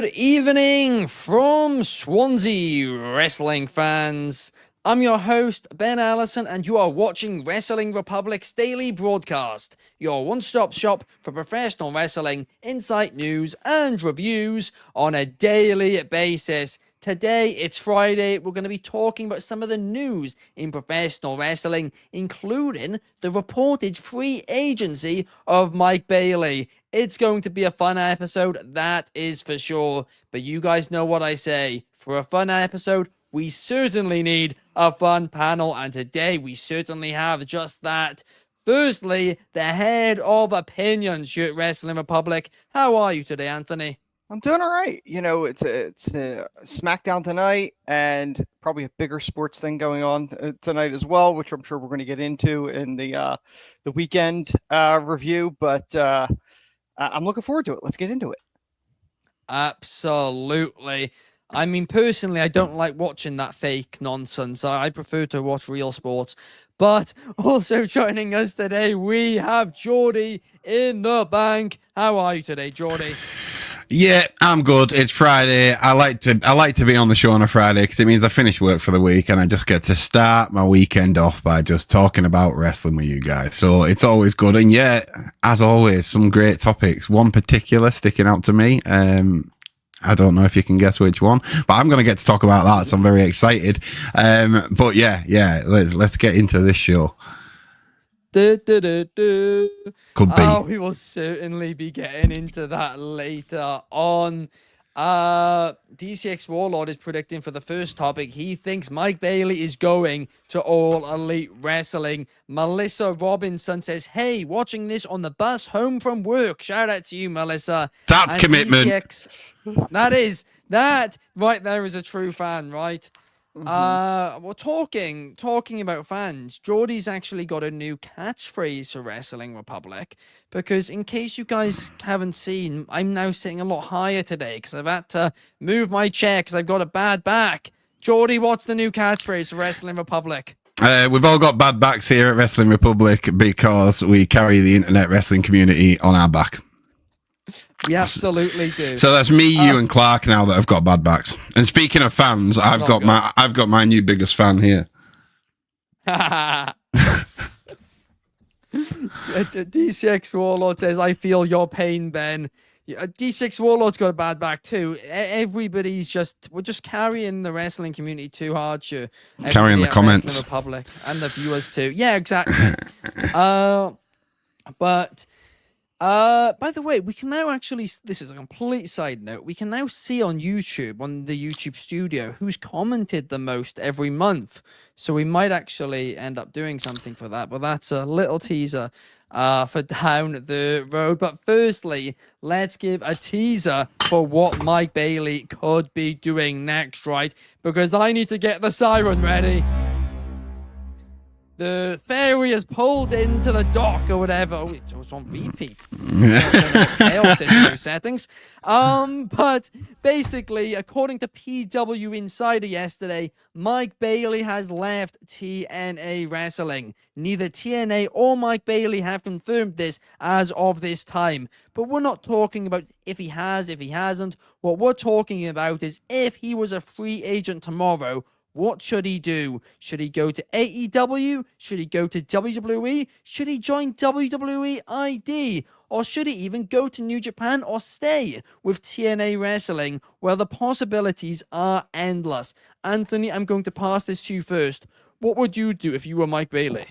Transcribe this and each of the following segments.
Good evening from Swansea, wrestling fans. I'm your host, Ben Allison, and you are watching Wrestling Republic's daily broadcast, your one-stop shop for professional wrestling, insight news, and reviews on a daily basis. Today, it's Friday. We're going to be talking about some of the news in professional wrestling, including the reported free agency of Mike Bailey. It's going to be a fun episode, that is for sure. But you guys know what I say. For a fun episode, we certainly need a fun panel, and today we certainly have just that. Firstly, the head of opinions here at Wrestling Republic. How are you today, Anthony? I'm doing all right. It's a SmackDown tonight, and probably a bigger sports thing going on tonight as well, which I'm sure we're going to get into in the weekend review. But I'm looking forward to it. Let's get into it. Absolutely. I mean, personally, I don't like watching that fake nonsense. I prefer to watch real sports. But also joining us today, we have Jordy in the bank. How are you today, Jordy? Yeah, I'm good. It's Friday. I like to be on the show on a Friday because it means I finish work for the week and I just get to start my weekend off by just talking about wrestling with you guys. So it's always good. And yeah, as always, some great topics. One particular sticking out to me. I don't know if you can guess which one, but I'm going to get to talk about that, so I'm very excited. But yeah, let's get into this show. Could be. Oh, we will certainly be getting into that later on. DCX Warlord is predicting for the first topic. He thinks Mike Bailey is going to All Elite Wrestling. Melissa Robinson says, hey, watching this on the bus home from work. Shout out to you, Melissa. That's commitment. DCX, that right there is a true fan, right? We're talking about fans. Jordy's actually got a new catchphrase for Wrestling Republic because, in case you guys haven't seen, I'm now sitting a lot higher today because I've had to move my chair because I've got a bad back. Jordy, what's the new catchphrase for Wrestling Republic? We've all got bad backs here at Wrestling Republic because we carry the internet wrestling community on our back. We absolutely do. So that's me, you, and Clark now that have got bad backs. And speaking of fans, I've got my new biggest fan here. D6 Warlord says, I feel your pain, Ben. D6 Warlord's got a bad back too. We're just carrying the wrestling community too hard, sure. Carrying the comments. Wrestling Republic and the viewers too. Yeah, exactly. By the way, we can now actually, this is a complete side note, we can now see on YouTube, on the YouTube studio, who's commented the most every month. So we might actually end up doing something for that, but that's a little teaser for down the road. But firstly, let's give a teaser for what Mike Bailey could be doing next, right? Because I need to get the siren ready. The ferry is pulled into the dock or whatever. Oh, it was on repeat. Chaos didn't settings. But basically, according to PW Insider yesterday, Mike Bailey has left TNA Wrestling. Neither TNA or Mike Bailey have confirmed this as of this time. But we're not talking about if he has, if he hasn't. What we're talking about is if he was a free agent tomorrow, what should he do? Should he go to AEW? Should he go to WWE? Should he join WWE ID? Or should he even go to New Japan or stay with TNA Wrestling, where the possibilities are endless? Anthony, I'm going to pass this to you first. What would you do if you were Mike Bailey?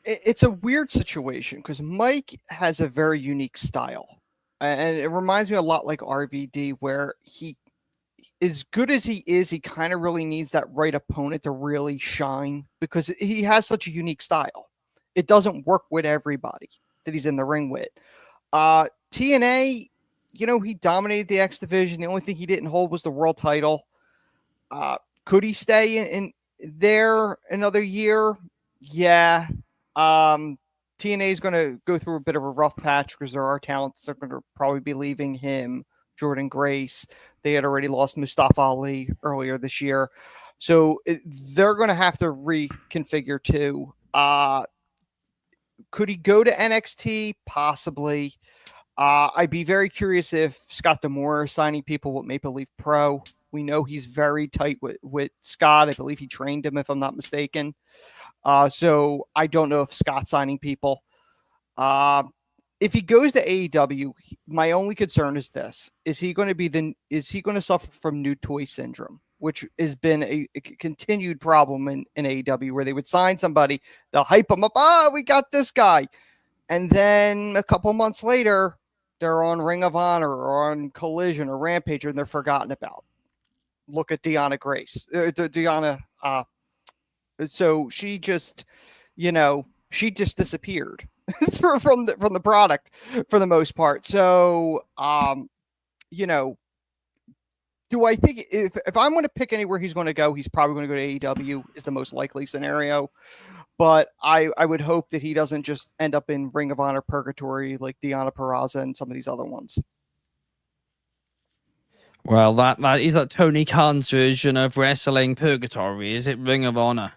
It's a weird situation because Mike has a very unique style. And it reminds me a lot like RVD, where he, as good as he is, he kind of really needs that right opponent to really shine because he has such a unique style. It doesn't work with everybody that he's in the ring with. TNA, he dominated the X division. The only thing he didn't hold was the world title. Could he stay in there another year? Yeah. TNA is going to go through a bit of a rough patch because there are talents that are going to probably be leaving him. Jordan Grace. They had already lost Mustafa Ali earlier this year. So they're going to have to reconfigure too. Could he go to NXT? Possibly. I'd be very curious if Scott D'Amore is signing people with Maple Leaf Pro. We know he's very tight with Scott. I believe he trained him, if I'm not mistaken. So I don't know if Scott's signing people. If he goes to AEW, my only concern is this: is he going to suffer from new toy syndrome, which has been a continued problem in AEW, where they would sign somebody, they'll hype them up, we got this guy, and then a couple months later, they're on Ring of Honor or on Collision or Rampage, and they're forgotten about. Look at Deanna Grace, Deanna. So she just disappeared from the product for the most part. So, do I think if I'm going to pick anywhere he's going to go, he's probably going to go to AEW is the most likely scenario. But I would hope that he doesn't just end up in Ring of Honor purgatory like Deonna Purrazzo and some of these other ones. Well, that is that Tony Khan's version of wrestling purgatory. Is it Ring of Honor?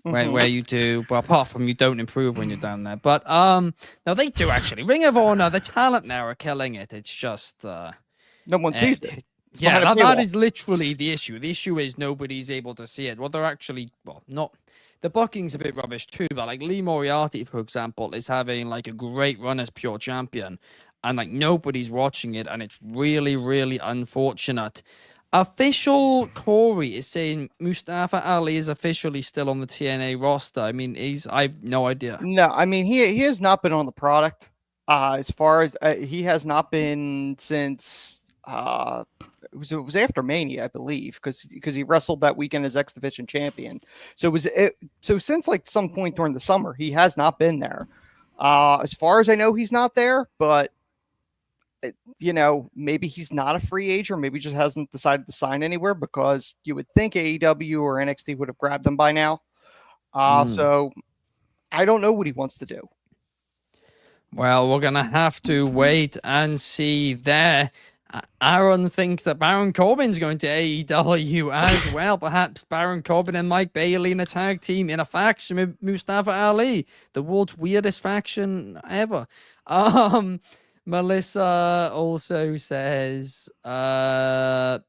Where you do, well, apart from you don't improve when you're down there. But no, they do actually. Ring of Honor, the talent now are killing it. It's just no one sees it. Yeah, that is literally the issue. The issue is nobody's able to see it. Well, they're actually, not. The booking's a bit rubbish too, but like Lee Moriarty, for example, is having like a great run as pure champion, and like nobody's watching it, and it's really, really unfortunate. Official Corey is saying Mustafa Ali is officially still on the TNA roster. I mean, I have no idea. No, I mean he has not been on the product. As far as he has not been since it was after Mania, I believe, because he wrestled that weekend as X Division champion. So so since like some point during the summer, he has not been there. As far as I know, he's not there, but. Maybe he's not a free agent, or maybe just hasn't decided to sign anywhere, because you would think AEW or NXT would have grabbed him by now. So I don't know what he wants to do. Well, we're going to have to wait and see there. Aaron thinks that Baron Corbin's going to AEW as well. Perhaps Baron Corbin and Mike Bailey in a tag team in a faction with Mustafa Ali, the world's weirdest faction ever. Melissa also says, probably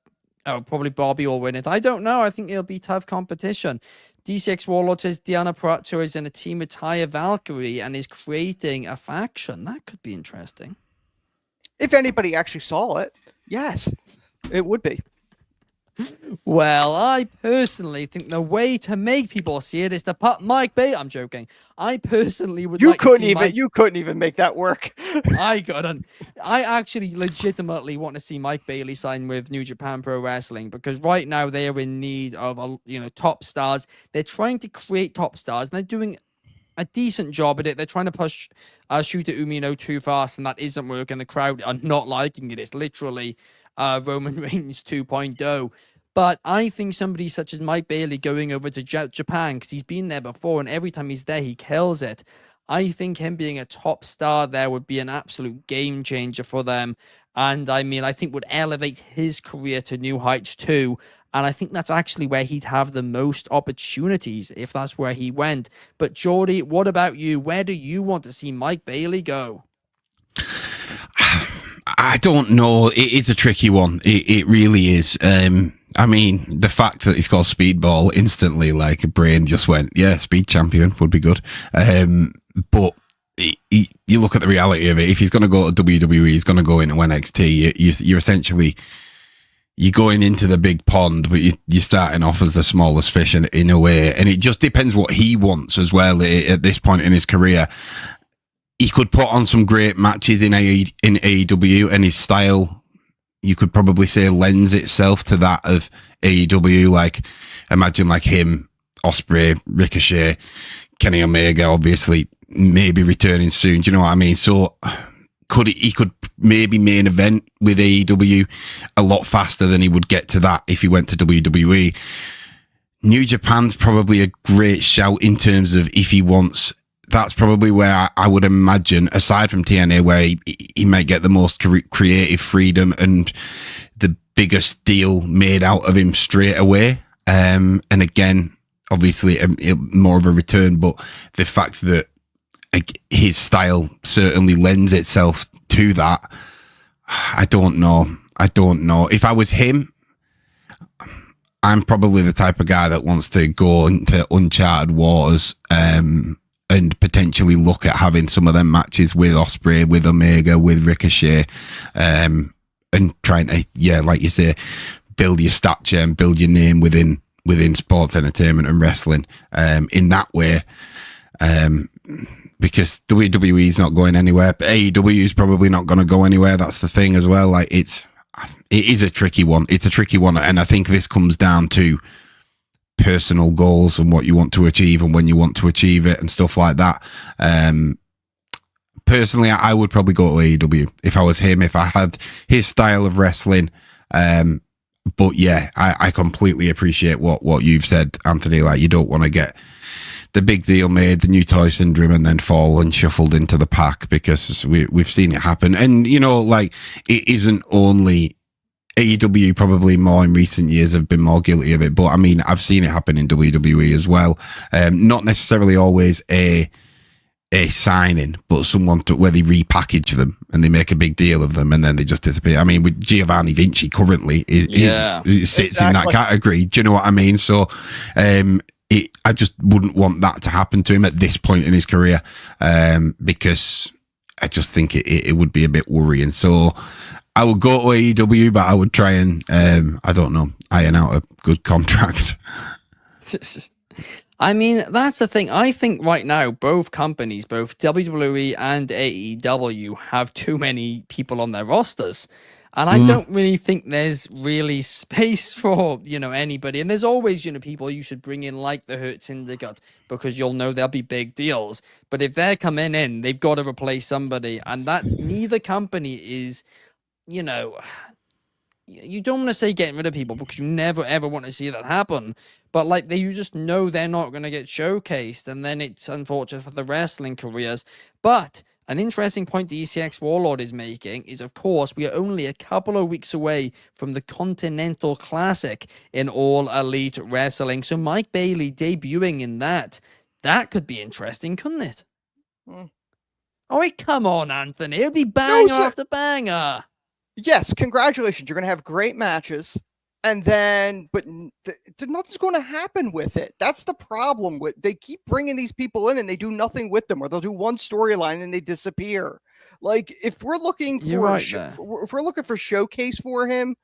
Bobby will win it. I don't know. I think it'll be tough competition. DCX Warlord says Deonna Purrazzo is in a team with Taya Valkyrie and is creating a faction. That could be interesting. If anybody actually saw it, yes, it would be. Well, I personally think the way to make people see it is to put Mike Bailey. I'm joking. I personally would. You couldn't even make that work. I couldn't. I actually legitimately want to see Mike Bailey sign with New Japan Pro Wrestling, because right now they are in need of top stars. They're trying to create top stars, and they're doing a decent job at it. They're trying to push Shota Umino too fast, and that isn't working. The crowd are not liking it. It's literally Roman Reigns 2.0. But I think somebody such as Mike Bailey going over to Japan, because he's been there before, and every time he's there, he kills it. I think him being a top star there would be an absolute game changer for them. And I mean, I think would elevate his career to new heights too. And I think that's actually where he'd have the most opportunities if that's where he went. But Jordy, what about you? Where do you want to see Mike Bailey go? I don't know. It's a tricky one. It really is. I mean, the fact that it's called Speedball, instantly, like, a brain just went, yeah, Speed Champion would be good. But you look at the reality of it. If he's going to go to WWE, he's going to go into NXT. You're essentially, you're going into the big pond, but you're starting off as the smallest fish in a way. And it just depends what he wants as well at this point in his career. He could put on some great matches in AEW, and his style, you could probably say, lends itself to that of AEW. Like, imagine like him, Ospreay, Ricochet, Kenny Omega, obviously, maybe returning soon. Do you know what I mean? So he could maybe main event with AEW a lot faster than he would get to that if he went to WWE. New Japan's probably a great shout in terms of if he wants. That's probably where I would imagine, aside from TNA, where he might get the most creative freedom and the biggest deal made out of him straight away. And again, obviously, more of a return, but the fact that his style certainly lends itself to that. I don't know. If I was him, I'm probably the type of guy that wants to go into uncharted waters and potentially look at having some of them matches with Ospreay, with Omega, with Ricochet, and trying to, like you say, build your stature and build your name within sports entertainment and wrestling in that way. Because WWE is not going anywhere, but AEW is probably not going to go anywhere. That's the thing as well. Like it is a tricky one. It's a tricky one, and I think this comes down to personal goals and what you want to achieve and when you want to achieve it and stuff like that. Personally, I would probably go to AEW if I was him, if I had his style of wrestling. But yeah, I completely appreciate what you've said, Anthony. Like, you don't want to get the big deal made, the new toy syndrome, and then fall and shuffled into the pack, because we've seen it happen. And, like, it isn't only AEW, probably more in recent years have been more guilty of it. But I mean, I've seen it happen in WWE as well. Not necessarily always a signing, but someone where they repackage them and they make a big deal of them and then they just disappear. I mean, with Giovanni Vinci currently sits in that category. Do you know what I mean? So, I just wouldn't want that to happen to him at this point in his career, because I just think it would be a bit worrying. So I would go to AEW, but I would try and, I don't know, iron out a good contract. I mean, that's the thing. I think right now, both companies, both WWE and AEW, have too many people on their rosters. And I don't really think there's really space for, anybody. And there's always, people you should bring in like the Hurt Syndicate, because you'll know there'll be big deals. But if they're coming in, they've got to replace somebody. And that's neither company is, you don't want to say getting rid of people, because you never, ever want to see that happen. But like, you just know they're not going to get showcased. And then it's unfortunate for the wrestling careers. But an interesting point the ECX Warlord is making is, of course, we are only a couple of weeks away from the Continental Classic in All Elite Wrestling. So Mike Bailey debuting in that could be interesting, couldn't it? Oh, come on, Anthony. It'll be banger after banger. Yes, congratulations. You're going to have great matches. And then, but nothing's going to happen with it. That's the problem. They keep bringing these people in and they do nothing with them, or they'll do one storyline and they disappear. Like, if we're looking for if we're looking for showcase for him,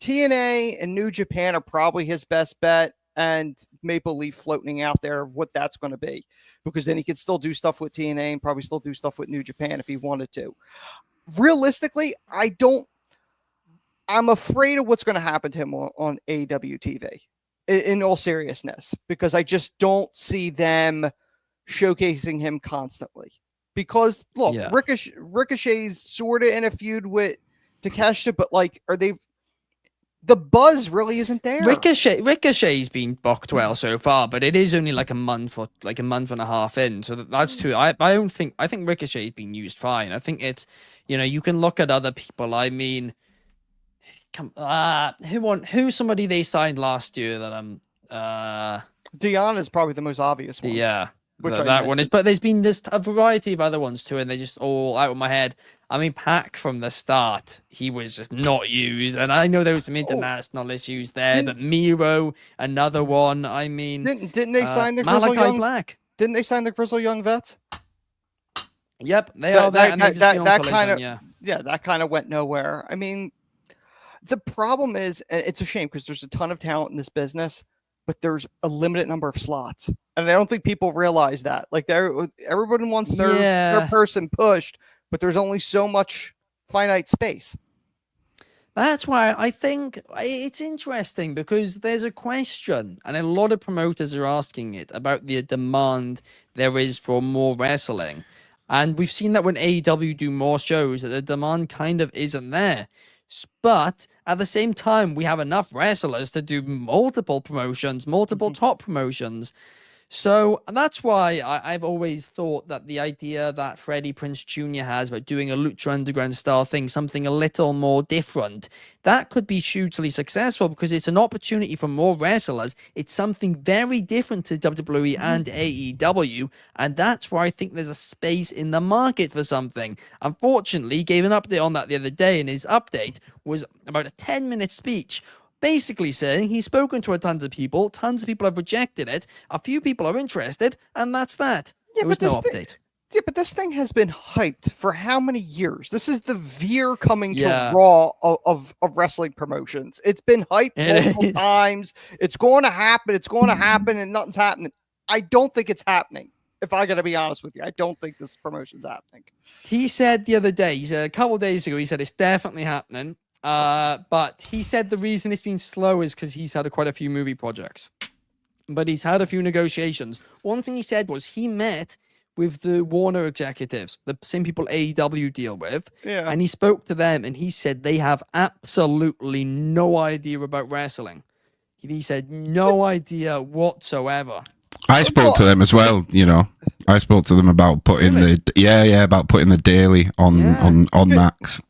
TNA and New Japan are probably his best bet, and Maple Leaf floating out there what that's going to be, because then he could still do stuff with TNA and probably still do stuff with New Japan if he wanted to. Realistically, I'm afraid of what's going to happen to him on AEW TV, in all seriousness, because I just don't see them showcasing him constantly. Because, look, Ricochet's sort of in a feud with Takeshita, but like, the buzz really isn't there. Ricochet's been booked well so far, but it is only like a month and a half in, so that's too. I think Ricochet's been used fine. I think it's, you can look at other people. I mean, who's somebody they signed last year that Dion is probably the most obvious one. Yeah, that one is. But there's been a variety of other ones too, and they're just all out of my head. I mean, Pac from the start, he was just not used, and I know there was some international issues there. But Miro, another one. I mean, didn't they sign the Grizzle Young Black? Didn't they sign the Grizzle Young vets? Yep, they are there, and they've just been on Collision. That kind of went nowhere. I mean, the problem is, and it's a shame because there's a ton of talent in this business, but there's a limited number of slots. And I don't think people realize that. Like, everybody wants their person pushed, but there's only so much finite space. That's why I think it's interesting, because there's a question, and a lot of promoters are asking it, about the demand there is for more wrestling. And we've seen that when AEW do more shows, that the demand kind of isn't there. But at the same time, we have enough wrestlers to do multiple promotions, multiple top promotions. So that's why I've always thought that the idea that Freddie Prinze Jr. has about doing a Lucha Underground style thing, something a little more different, that could be hugely successful because it's an opportunity for more wrestlers. It's something very different to WWE and AEW, and that's where I think there's a space in the market for something. Unfortunately, he gave an update on that the other day, and his update was about a 10-minute speech basically saying he's spoken to tons of people have rejected it, a few people are interested, and that's that. There was no update. Yeah, but this thing has been hyped for how many years? This is the veer coming to Raw of wrestling promotions. It's been hyped multiple times. It's going to happen. It's going to happen, and nothing's happening. I don't think it's happening. If I got to be honest with you, I don't think this promotion's happening. He said the other day, a couple of days ago, he said it's definitely happening. But he said the reason it's been slow is because he's had quite a few movie projects. But he's had a few negotiations. One thing he said was he met with the Warner executives, the same people AEW deal with, and he spoke to them, and he said they have absolutely no idea about wrestling. He said no idea whatsoever. I spoke to them as well, you know. I spoke to them about putting about putting the daily on Max.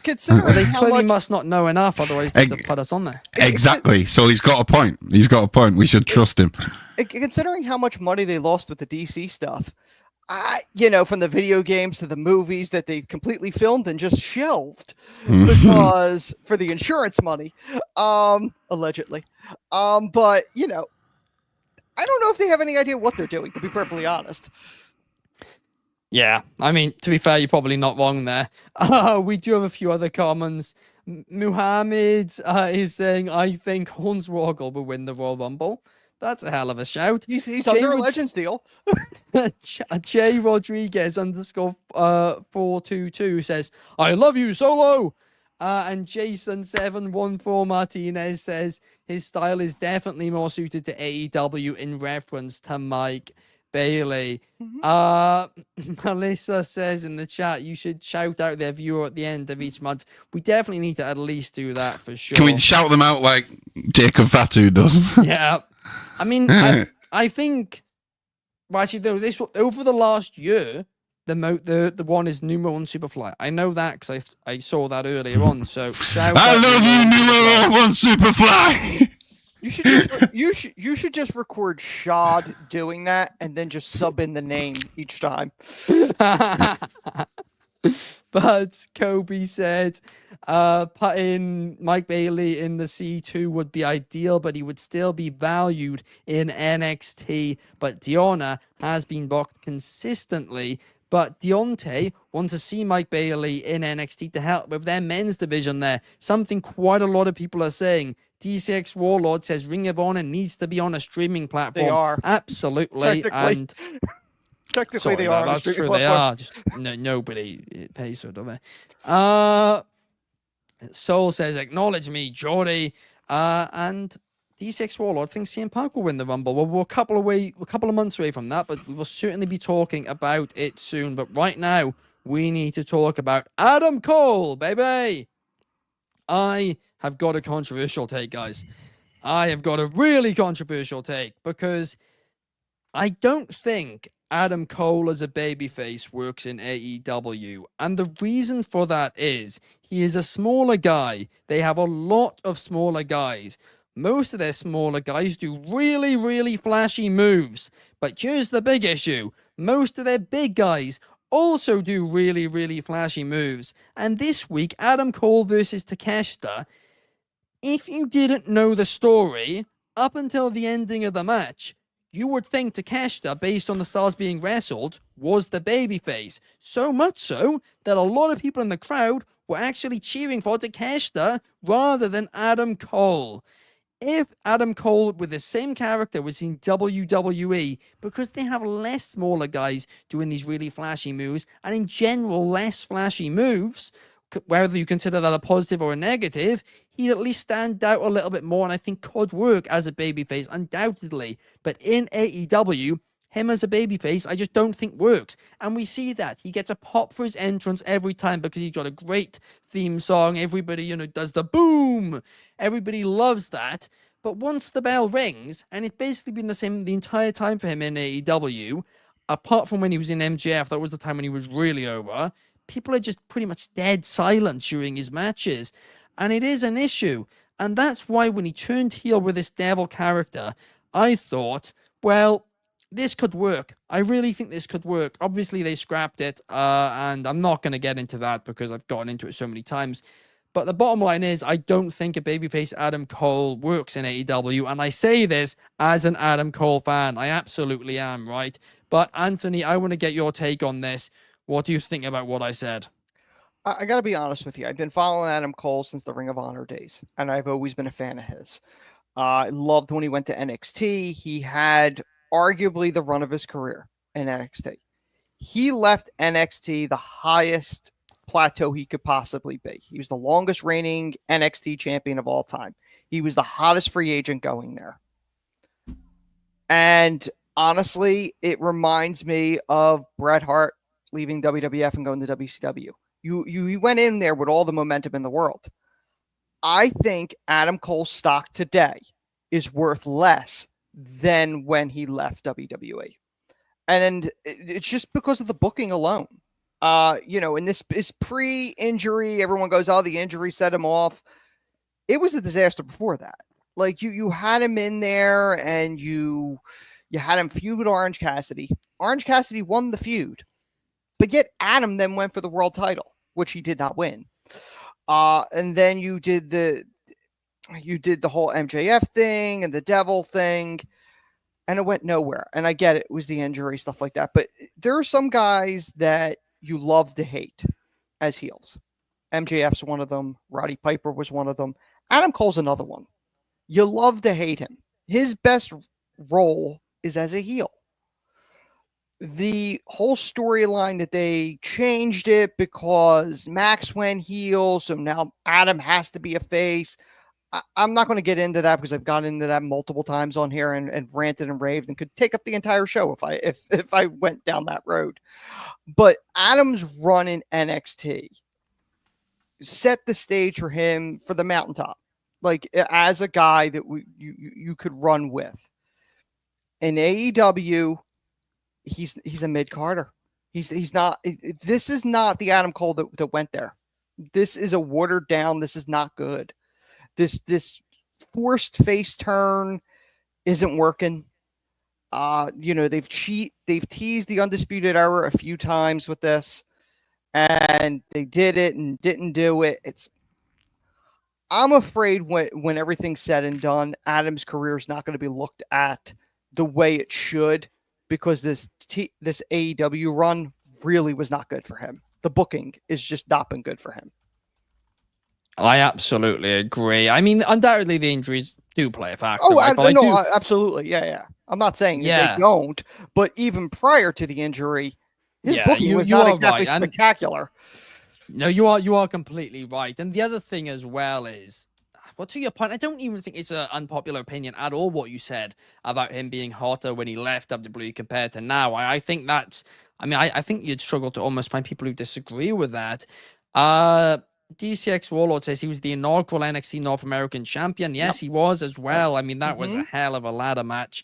Considering they clearly must not know enough, otherwise they'd have put us on there. Exactly. So he's got a point. We should trust him. Considering how much money they lost with the DC stuff, from the video games to the movies that they completely filmed and just shelved because for the insurance money, allegedly. But I don't know if they have any idea what they're doing, to be perfectly honest. Yeah, I mean, to be fair, you're probably not wrong there. We do have a few other comments. Muhammad is saying, I think Hornswoggle will win the Royal Rumble. That's a hell of a shout. He's under a Legends deal. Jay Rodriguez _422 says, I love you, Solo. And Jason714 Martinez says his style is definitely more suited to AEW in reference to Mike Bailey. Melissa says in the chat, you should shout out their viewer at the end of each month. We definitely need to at least do that for sure. Can we shout them out like Jacob Fatu does? Yeah. I mean, I think, well, actually, though, this over the last year, the one is numero one Superfly. I know that because I saw that earlier on. So I love you, numero one Superfly. You should just record Shad doing that and then just sub in the name each time. But Kobe said, putting Mike Bailey in the C2 would be ideal, but he would still be valued in NXT. But Deonna has been booked consistently. But Deontay wants to see Mike Bailey in NXT to help with their men's division there. Something quite a lot of people are saying. DCX Warlord says Ring of Honor needs to be on a streaming platform. They are. Absolutely. Technically, they are. That's true. They are. Just nobody pays for it, do they? Soul says, acknowledge me, Jordy. And D6 Warlord thinks CM Punk will win the Rumble. Well, we're a couple of months away from that, but we will certainly be talking about it soon. But right now, we need to talk about Adam Cole, baby. I have got a controversial take, guys. I have got a really controversial take because I don't think Adam Cole as a babyface works in AEW. And the reason for that is he is a smaller guy. They have a lot of smaller guys. Most of their smaller guys do really, really flashy moves. But here's the big issue. Most of their big guys also do really, really flashy moves. And this week, Adam Cole versus Takeshita, if you didn't know the story, up until the ending of the match, you would think Takeshita, based on the stars being wrestled, was the babyface. So much so that a lot of people in the crowd were actually cheering for Takeshita rather than Adam Cole. If Adam Cole with the same character was in WWE, because they have less smaller guys doing these really flashy moves, and in general less flashy moves, whether you consider that a positive or a negative, he'd at least stand out a little bit more and I think could work as a babyface, undoubtedly. But in AEW, him as a babyface, I just don't think works. And we see that. He gets a pop for his entrance every time because he's got a great theme song. Everybody, does the boom. Everybody loves that. But once the bell rings, and it's basically been the same the entire time for him in AEW, apart from when he was in MJF, that was the time when he was really over. People are just pretty much dead silent during his matches. And it is an issue. And that's why when he turned heel with this devil character, I thought, well, this could work. I really think this could work. Obviously, they scrapped it, and I'm not going to get into that because I've gotten into it so many times. But the bottom line is, I don't think a babyface Adam Cole works in AEW, and I say this as an Adam Cole fan. I absolutely am, right? But Anthony, I want to get your take on this. What do you think about what I said? I got to be honest with you. I've been following Adam Cole since the Ring of Honor days, and I've always been a fan of his. I loved when he went to NXT. He had arguably the run of his career in NXT. He left NXT the highest plateau he could possibly be. He was the longest reigning NXT champion of all time. He was the hottest free agent going there. And honestly, it reminds me of Bret Hart leaving WWF and going to WCW. You went in there with all the momentum in the world. I think Adam Cole's stock today is worth less than when he left WWE. And it's just because of the booking alone. And this is pre-injury. Everyone goes, oh, the injury set him off. It was a disaster before that. Like you had him in there and you had him feud with Orange Cassidy. Orange Cassidy won the feud, but yet Adam then went for the world title, which he did not win. And then you did the whole MJF thing and the devil thing, and it went nowhere. And I get it was the injury, stuff like that. But there are some guys that you love to hate as heels. MJF's one of them. Roddy Piper was one of them. Adam Cole's another one. You love to hate him. His best role is as a heel. The whole storyline that they changed it because Max went heel, so now Adam has to be a face. I'm not going to get into that because I've gotten into that multiple times on here and ranted and raved and could take up the entire show if I went down that road. But Adam's run in NXT set the stage for him for the mountaintop, like as a guy that you could run with. In AEW, he's a mid-carder. He's not. This is not the Adam Cole that went there. This is a watered down. This is not good. This forced face turn isn't working. They've teased the Undisputed Era a few times with this, and they did it and didn't do it. I'm afraid when everything's said and done, Adam's career is not going to be looked at the way it should because this AEW run really was not good for him. The booking is just not been good for him. I absolutely agree. I mean, undoubtedly the injuries do play a factor. Oh, absolutely. Yeah. I'm not saying they don't, but even prior to the injury, his booking was not exactly spectacular. No, you are completely right. And the other thing as well is, well, to your point, I don't even think it's an unpopular opinion at all what you said about him being hotter when he left WWE compared to now. I think that's, I think you'd struggle to almost find people who disagree with that. DCX Warlord says he was the inaugural NXT North American champion. Yes, he was as well. I mean, that was a hell of a ladder match.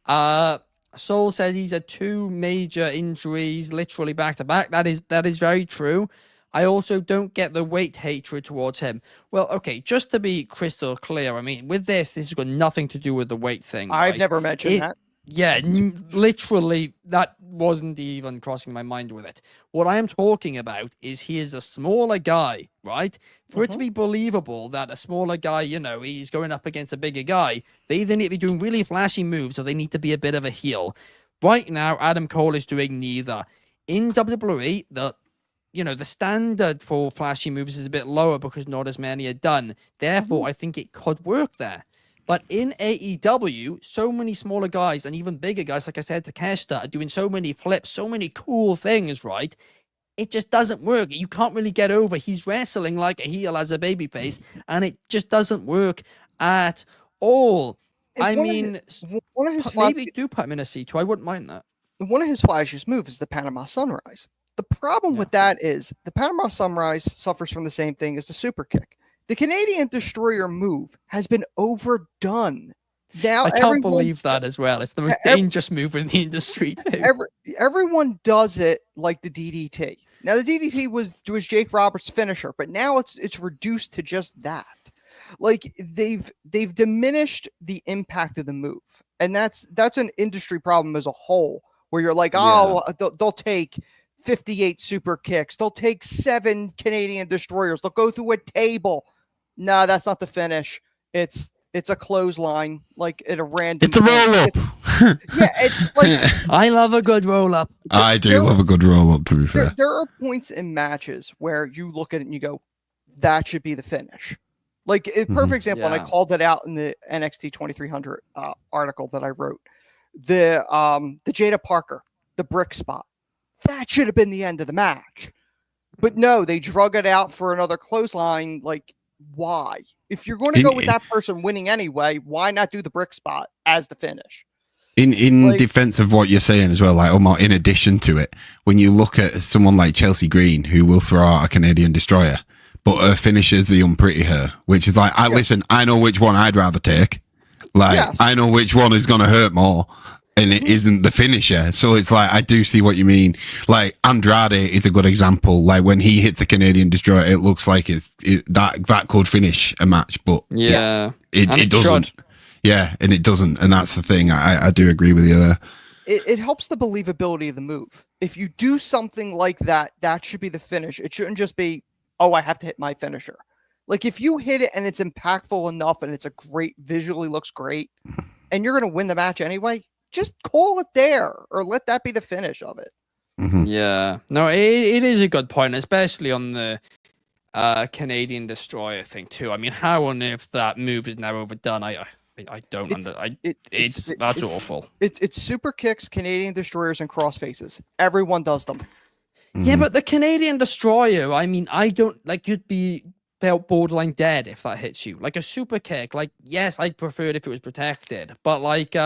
Soul says he's had 2 major injuries, literally back to back. That is very true. I also don't get the weight hatred towards him. Well, okay, just to be crystal clear, I mean, with this has got nothing to do with the weight thing. I've never mentioned that. Yeah, literally, that wasn't even crossing my mind with it. What I am talking about is he is a smaller guy, right? For it to be believable that a smaller guy, he's going up against a bigger guy, they either need to be doing really flashy moves or they need to be a bit of a heel. Right now, Adam Cole is doing neither. In WWE, the standard for flashy moves is a bit lower because not as many are done. Therefore, I think it could work there. But in AEW, so many smaller guys and even bigger guys, like I said, Takeshita, are doing so many flips, so many cool things, right? It just doesn't work. You can't really get over. He's wrestling like a heel as a babyface, and it just doesn't work at all. Maybe do put him in a C2. I wouldn't mind that. One of his flashiest moves is the Panama Sunrise. The problem with that is the Panama Sunrise suffers from the same thing as the super kick. The Canadian Destroyer move has been overdone. Now I can't believe that as well. It's the most dangerous move in the industry too. Everyone does it like the DDT. Now the DDT was Jake Roberts' finisher, but now it's reduced to just that. Like they've diminished the impact of the move, and that's an industry problem as a whole. Where you're like, oh, they'll take 58 super kicks, they'll take 7 Canadian Destroyers, they'll go through a table. No, that's not the finish. It's a clothesline, like at a random. It's a roll up. Yeah, it's like I love a good roll up. I do love a good roll up. To be fair, there are points in matches where you look at it and you go, that should be the finish. Like a perfect example, and I called it out in the NXT 2300 article that I wrote. The Jada Parker, the brick spot, that should have been the end of the match. But no, they drug it out for another clothesline. Like, why? If you're going to go with that person winning anyway, why not do the brick spot as the finish? In defense of what you're saying as well, like Omar, in addition to it, when you look at someone like Chelsea Green, who will throw out a Canadian Destroyer, but her finishes the Unpretty Her, which is like, listen, I know which one I'd rather take. Like, I know which one is going to hurt more, and it isn't the finisher. So it's like, I do see what you mean. Like, Andrade is a good example. Like, when he hits a Canadian Destroyer, it looks like that could finish a match, but it doesn't. Yeah, and it doesn't. And that's the thing. I do agree with you there. It helps the believability of the move. If you do something like that, that should be the finish. It shouldn't just be, oh, I have to hit my finisher. Like, if you hit it and it's impactful enough and it's visually looks great, and you're going to win the match anyway, just call it there or let that be the finish of it. Yeah. No, it is a good point, especially on the Canadian Destroyer thing too. I mean, how on earth that move is now overdone? I don't understand. That's awful. It's super kicks, Canadian Destroyers, and cross faces. Everyone does them. Yeah, but the Canadian Destroyer, I mean, I don't like, you'd be felt borderline dead if that hits you. Like a super kick, like, yes, I'd prefer it if it was protected, but like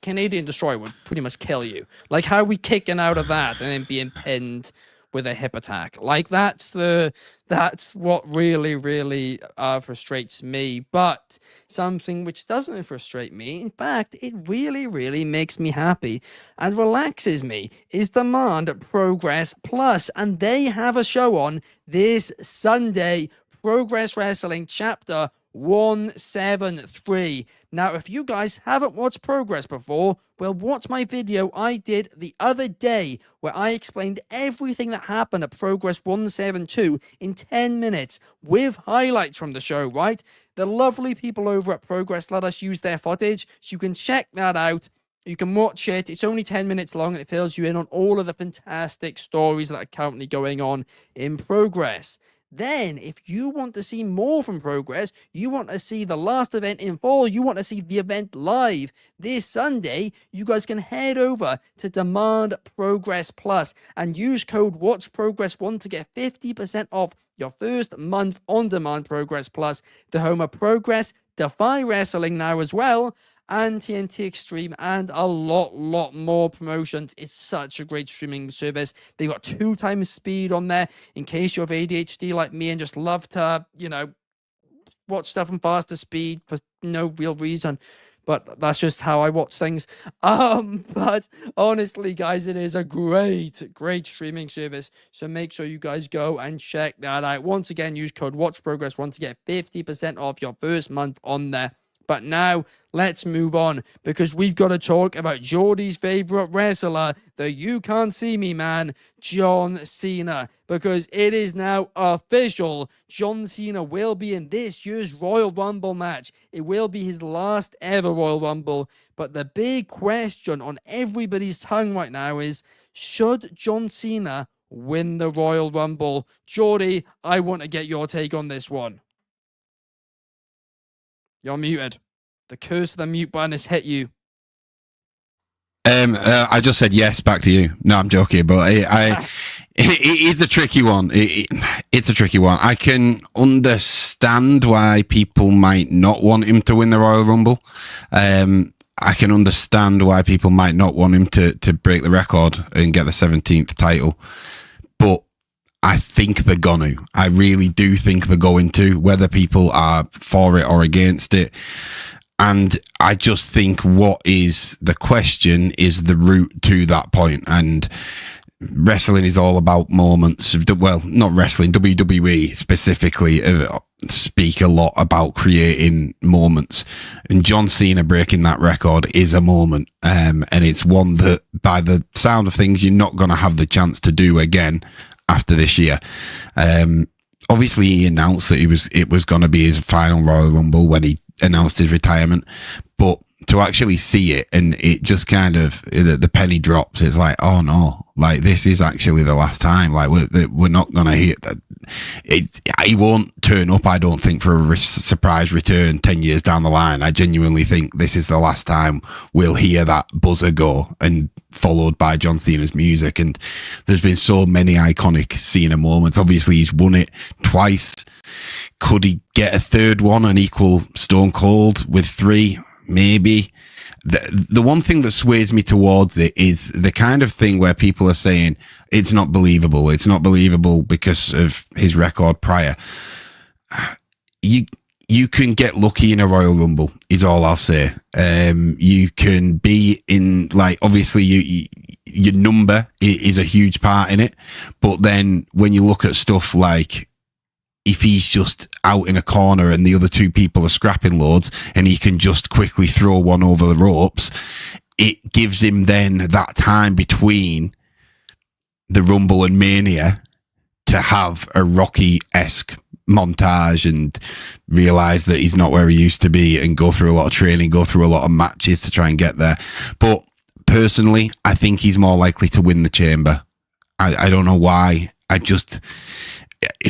Canadian Destroyer would pretty much kill you. Like, how are we kicking out of that and then being pinned with a hip attack? Like, that's what really frustrates me. But something which doesn't frustrate me, in fact, it really makes me happy and relaxes me, is Demand Progress Plus, and they have a show on this Sunday, Progress Wrestling Chapter 173. Now, if you guys haven't watched Progress before, well, watch my video I did the other day where I explained everything that happened at Progress 172 in 10 minutes with highlights from the show, right? The lovely people over at Progress let us use their footage, so you can check that out. You can watch it. It's only 10 minutes long and it fills you in on all of the fantastic stories that are currently going on in Progress. Then, if you want to see more from Progress, you want to see the last event in full, you want to see the event live this Sunday, you guys can head over to Demand Progress Plus and use code WatchProgress1 to get 50% off your first month on Demand Progress Plus, the home of Progress, Defy Wrestling now as well, and TNT Extreme, and a lot more promotions. It's such a great streaming service. They've got 2 times speed on there in case you have ADHD like me and just love to, watch stuff in faster speed for no real reason. But that's just how I watch things. But honestly, guys, it is a great streaming service. So make sure you guys go and check that out. Once again, use code WatchProgress1 to get 50% off your first month on there. But now, let's move on, because we've got to talk about Jordy's favorite wrestler, the You Can't See Me man, John Cena, because it is now official. John Cena will be in this year's Royal Rumble match. It will be his last ever Royal Rumble, but the big question on everybody's tongue right now is, should John Cena win the Royal Rumble? Jordy, I want to get your take on this one. You're muted. The curse of the mute button has hit you. I just said yes back to you. No, I'm joking, but it's a tricky one. It's a tricky one. I can understand why people might not want him to win the Royal Rumble. I can understand why people might not want him to break the record and get the 17th title. But I think they're gonna. I really do think they're going to, whether people are for it or against it. And I just think what is the question is the route to that point. And wrestling is all about moments. Well, not wrestling, WWE specifically speak a lot about creating moments. And John Cena breaking that record is a moment. And it's one that, by the sound of things, you're not going to have the chance to do again after this year. Obviously, he announced that it was going to be his final Royal Rumble when he announced his retirement, but to actually see it and it just kind of the penny drops. It's like, oh no, like this is actually the last time. Like we're not going to hear that. He won't turn up, I don't think, for a surprise return 10 years down the line. I genuinely think this is the last time we'll hear that buzzer go, and followed by John Cena's music. And there's been so many iconic Cena moments. Obviously, he's won it twice. Could he get a third one and equal Stone Cold with 3? Maybe. The one thing that sways me towards it is the kind of thing where people are saying it's not believable. It's not believable because of his record prior. You can get lucky in a Royal Rumble, is all I'll say. You can be in, like, obviously your number is a huge part in it. But then when you look at stuff like, if he's just out in a corner and the other 2 people are scrapping loads and he can just quickly throw one over the ropes, it gives him then that time between the Rumble and Mania to have a Rocky-esque montage and realise that he's not where he used to be and go through a lot of training, go through a lot of matches to try and get there. But personally, I think he's more likely to win the Chamber. I don't know why.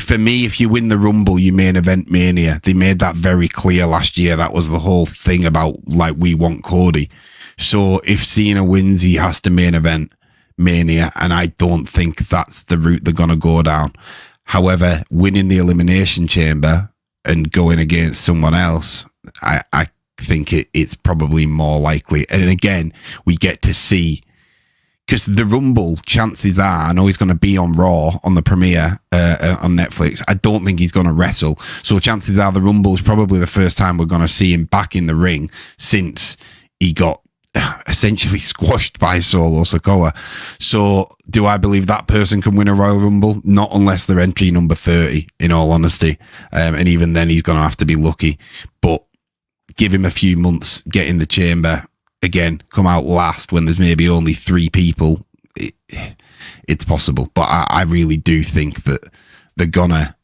For me, if you win the Rumble, you main event Mania. They made that very clear last year. That was the whole thing about, like, we want Cody. So if Cena wins, he has to main event Mania, and I don't think that's the route they're going to go down. However, winning the Elimination Chamber and going against someone else, I think it's probably more likely. And again, we get to see, because the Rumble, chances are, I know he's going to be on Raw on the premiere on Netflix. I don't think he's going to wrestle. So chances are the Rumble is probably the first time we're going to see him back in the ring since he got essentially squashed by Solo Sikoa. So do I believe that person can win a Royal Rumble? Not unless they're entry number 30, in all honesty. And even then, he's going to have to be lucky. But give him a few months, get in the Chamber. Again, come out last when there's maybe only 3 people. It's possible. But I really do think that they're going to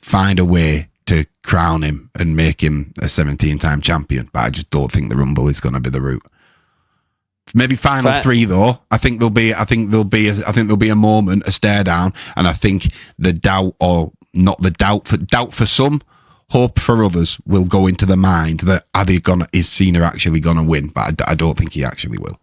find a way to crown him and make him a 17-time champion. But I just don't think the Rumble is going to be the route. Maybe final 3 though. I think there'll be a moment, a stare down, and I think the doubt, or not the doubt for some, hope for others, will go into the mind that is Cena actually gonna win? But I don't think he actually will.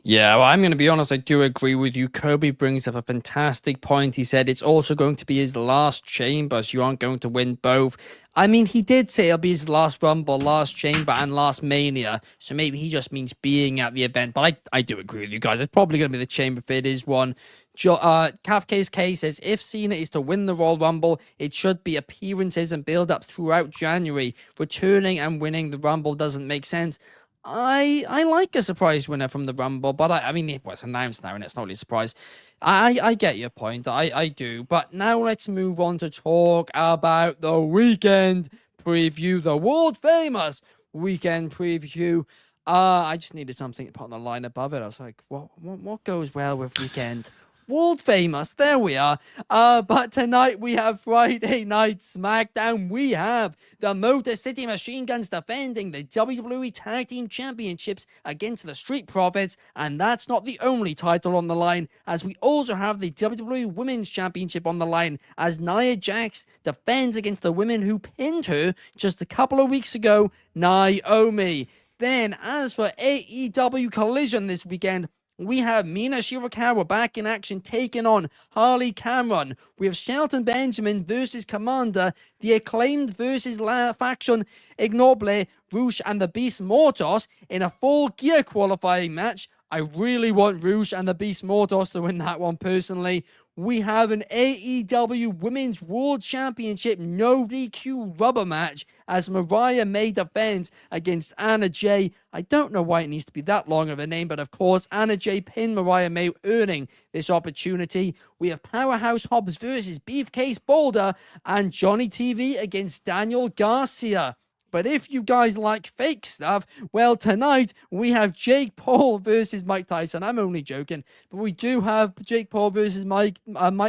Yeah, well, I'm going to be honest, I do agree with you. Kirby brings up a fantastic point. He said it's also going to be his last Chamber, so you aren't going to win both. I mean, he did say it'll be his last Rumble, last Chamber, and last Mania, so maybe he just means being at the event. But I do agree with you guys. It's probably going to be the Chamber if it is one. Kafka's K says, if Cena is to win the Royal Rumble, it should be appearances and build up throughout January. Returning and winning the Rumble doesn't make sense. I like a surprise winner from the Rumble, but I mean, it was announced now, and it's not really a surprise. I get your point. I do. But now let's move on to talk about the weekend preview, the world famous weekend preview. I just needed something to put on the line above it. I was like, what goes well with weekend? World famous, there we are. But tonight we have Friday Night SmackDown. We have the Motor City Machine Guns defending the WWE Tag Team Championships against the Street Profits. And that's not the only title on the line, as we also have the WWE Women's Championship on the line, as Nia Jax defends against the women who pinned her just a couple of weeks ago, Naomi. Then, as for AEW Collision this weekend, we have Mina Shirakawa back in action, taking on Harley Cameron. We have Shelton Benjamin versus Commander, the Acclaimed versus La Faction Ignoble, Rouge and the Beast Mortos in a full gear qualifying match. I really want Rouge and the Beast Mordos to win that one personally. We have an AEW Women's World Championship no DQ rubber match as Mariah May defends against Anna Jay. I don't know why it needs to be that long of a name, but of course, Anna Jay pinned Mariah May, earning this opportunity. We have Powerhouse Hobbs versus Beefcase Boulder and Johnny TV against Daniel Garcia. But if you guys like fake stuff, well, tonight we have Jake Paul versus Mike Tyson. I'm only joking, but we do have Jake Paul versus Mike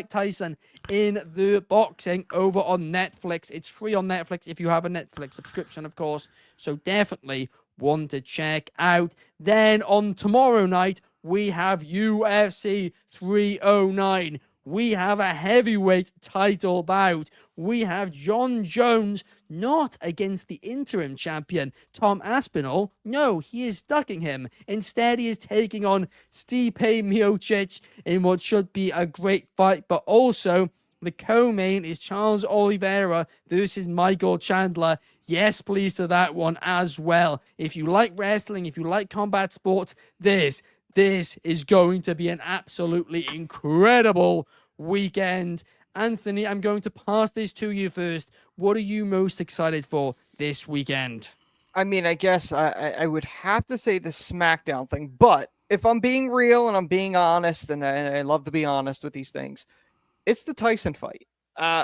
Tyson in the boxing over on Netflix. It's free on Netflix if you have a Netflix subscription, of course. So definitely one to check out. Then on tomorrow night, we have UFC 309. We have a heavyweight title bout. We have John Jones, not against the interim champion, Tom Aspinall. No, he is ducking him. Instead, he is taking on Stipe Miocic in what should be a great fight. But also, the co-main is Charles Oliveira versus Michael Chandler. Yes, please to that one as well. If you like wrestling, if you like combat sports, this is going to be an absolutely incredible weekend. Anthony, I'm going to pass this to you first. What are you most excited for this weekend? I mean, I guess I would have to say the SmackDown thing, but if I'm being real and I'm being honest, and I love to be honest with these things, it's the Tyson fight.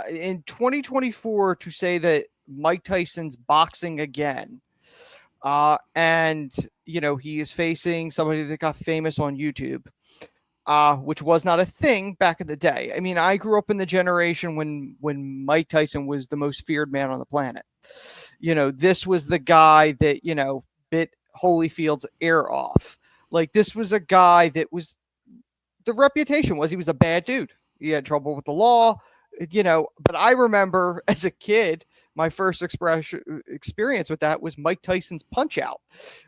In 2024, to say that Mike Tyson's boxing again, and, you know, he is facing somebody that got famous on YouTube, which was not a thing back in the day. I mean, I grew up in the generation when Mike Tyson was the most feared man on the planet. You know, this was the guy that, you know, bit Holyfield's ear off. Like, this was a guy that was, the reputation was he was a bad dude. He had trouble with the law, you know, but I remember as a kid, my first experience with that was Mike Tyson's Punch-Out,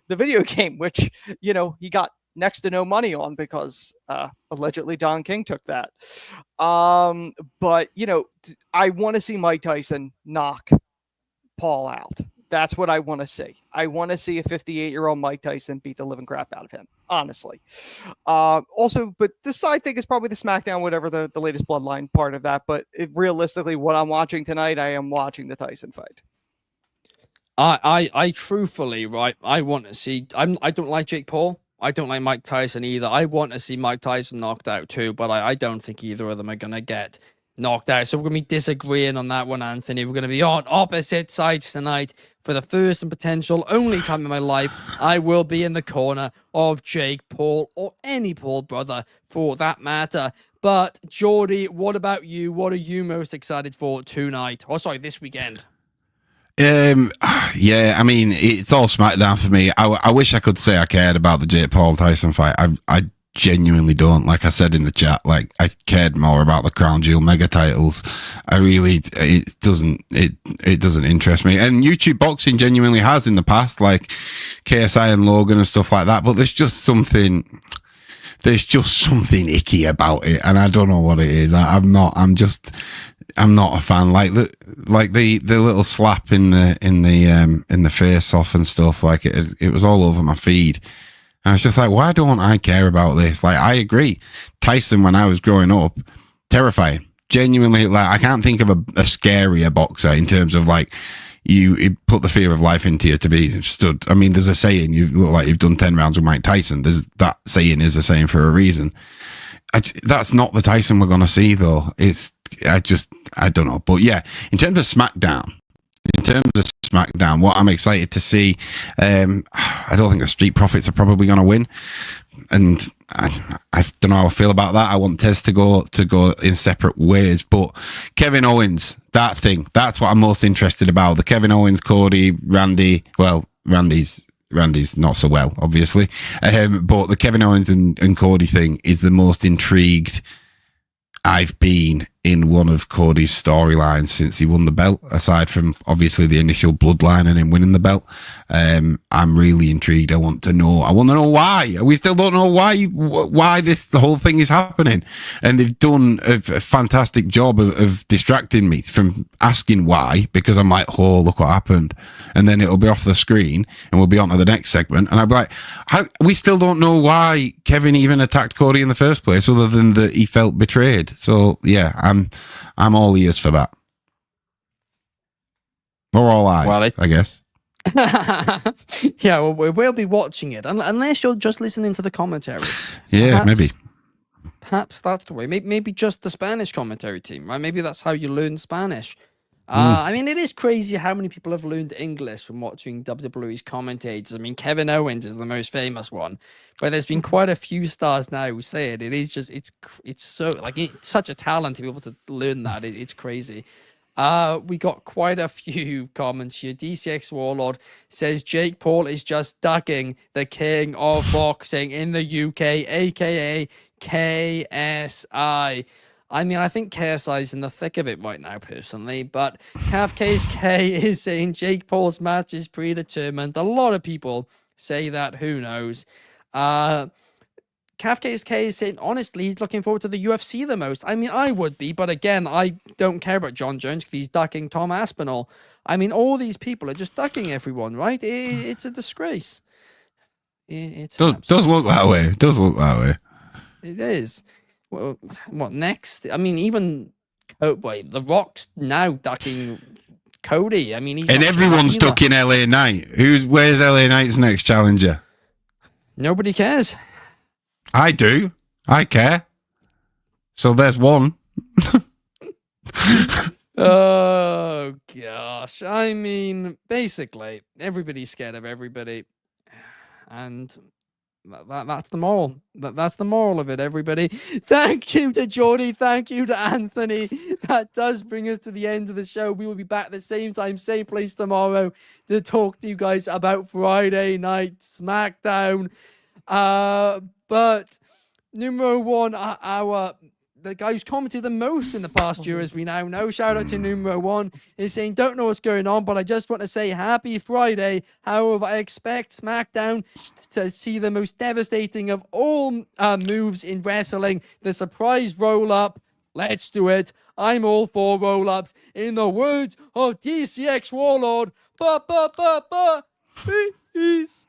the video game, which, you know, he got next to no money on because allegedly Don King took that. But, you know, I want to see Mike Tyson knock Paul out. That's what I want to see. I want to see a 58-year-old Mike Tyson beat the living crap out of him, honestly. Also, but the side thing is probably the SmackDown, whatever the latest Bloodline part of that. But realistically, what I'm watching tonight, I am watching the Tyson fight. I truthfully, right, I want to see, I don't like Jake Paul. I don't like Mike Tyson either. I want to see Mike Tyson knocked out too, but I don't think either of them are going to get knocked out. So we're going to be disagreeing on that one, Anthony. We're going to be on opposite sides tonight. For the first and potential only time in my life, I will be in the corner of Jake Paul, or any Paul brother for that matter. But Jordy, what about you? What are you most excited for tonight? Oh, sorry, this weekend. Yeah, I mean, it's all SmackDown for me. I wish I could say I cared about the Jake Paul Tyson fight. I genuinely don't. Like I said in the chat, like, I cared more about the Crown Jewel mega titles. It doesn't interest me. And YouTube boxing genuinely has in the past, like KSI and Logan and stuff like that. But there's just something icky about it, and I don't know what it is. I'm not a fan. Like the little slap in the face off and stuff. Like it was all over my feed. And I was just like, why don't I care about this? Like, I agree. Tyson, when I was growing up, terrifying. Genuinely, like, I can't think of a scarier boxer in terms of, like, you put the fear of life into you to be stood. I mean, there's a saying, you look like you've done 10 rounds with Mike Tyson. That saying is a saying for a reason. That's not the Tyson we're going to see, though. I don't know. But yeah, in terms of SmackDown, what I'm excited to see, I don't think the Street Profits are probably going to win, and I don't know how I feel about that. I want Tez to go in separate ways, but Kevin Owens, that's what I'm most interested about. The Kevin Owens, Cody, Randy. Well, Randy's not so well, obviously, but the Kevin Owens and Cody thing is the most intrigued I've been in one of Cody's storylines since he won the belt, aside from obviously the initial bloodline and him winning the belt. I'm really intrigued. I want to know why. We still don't know why the whole thing is happening. And they've done a fantastic job of distracting me from asking why, because I'm like, oh, look what happened. And then it'll be off the screen and we'll be on to the next segment. And I'll be like, we still don't know why Kevin even attacked Cody in the first place, other than that he felt betrayed. So yeah, I'm all ears for that. Or all eyes, I guess. Yeah, well, we'll be watching it, unless you're just listening to the commentary. Yeah, maybe. Perhaps that's the way. Maybe just the Spanish commentary team, right? Maybe that's how you learn Spanish. I mean, it is crazy how many people have learned English from watching WWE's commentators. I mean, Kevin Owens is the most famous one, but there's been quite a few stars now who say it. It is just, it's so, like, it's such a talent to be able to learn that. It's crazy. We got quite a few comments here. DCX Warlord says Jake Paul is just ducking the king of boxing in the UK, aka KSI. I mean, I think KSI is in the thick of it right now, personally. But Cav KSK is saying Jake Paul's match is predetermined. A lot of people say that. Who knows? Cav KSK is saying, honestly, he's looking forward to the UFC the most. I mean, I would be. But again, I don't care about John Jones because he's ducking Tom Aspinall. I mean, all these people are just ducking everyone, right? It's a disgrace. It does look that way. It does look that way. It is. Well, what next? I mean, even The Rock's now ducking Cody. I mean, and everyone's ducking LA Knight. Where's LA Knight's next challenger? Nobody cares. I do. I care. So there's one. Oh gosh. I mean, basically, everybody's scared of everybody, and that's the moral. That's the moral of it, everybody. Thank you to Jordy. Thank you to Anthony. That does bring us to the end of the show. We will be back at the same time, same place tomorrow to talk to you guys about Friday Night SmackDown. But numero one, the guy who's commented the most in the past year, as we now know, shout out to numero one, is saying, don't know what's going on, but I just want to say happy Friday. However, I expect SmackDown to see the most devastating of all moves in wrestling, the surprise roll-up. Let's do it. I'm all for roll-ups. In the words of DCX Warlord, peace.